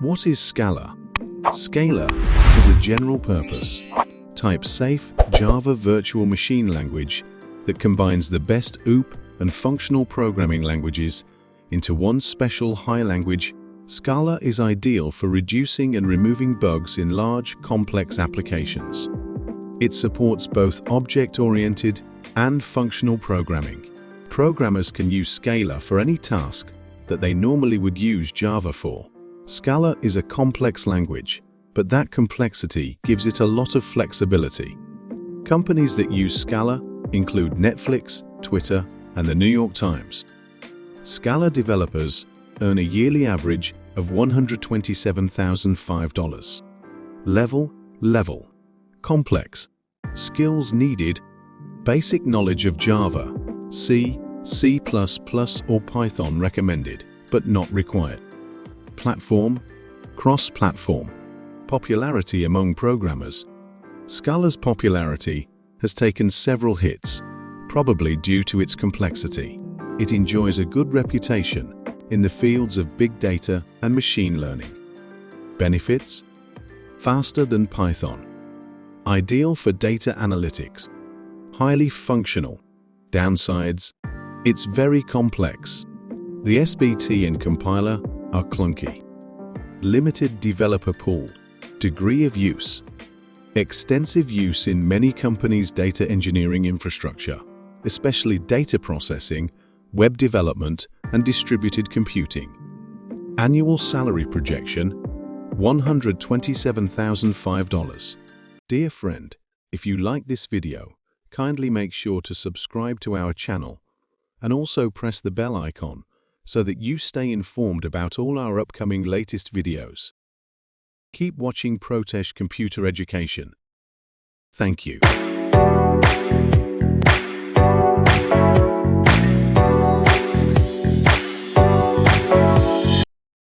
What is Scala? Scala is a general-purpose, type-safe Java virtual machine language that combines the best OOP and functional programming languages into one special high language. Scala is ideal for reducing and removing bugs in large, complex applications. It supports both object-oriented and functional programming. Programmers can use Scala for any task that they normally would use Java for. Scala is a complex language, but that complexity gives it a lot of flexibility. Companies that use Scala include Netflix, Twitter, and the New York Times. Scala developers earn a yearly average of $127,005. Level. Complex. Skills needed. Basic knowledge of Java, C, C++, or Python recommended, but not required. Platform. Cross-platform. Popularity among programmers. Scala's popularity has taken several hits, probably due to its complexity. It enjoys a good reputation in the fields of big data and machine learning. Benefits: faster than Python. Ideal for data analytics. Highly functional. Downsides: it's very complex. The SBT and compiler are clunky. Limited developer pool. Degree of use. Extensive use in many companies' data engineering infrastructure, especially data processing, web development, and distributed computing. Annual salary projection: $127,005. Dear friend, if you like this video, kindly make sure to subscribe to our channel and also press the bell icon so that you stay informed about all our upcoming latest videos. Keep watching Protech Computer Education. Thank you.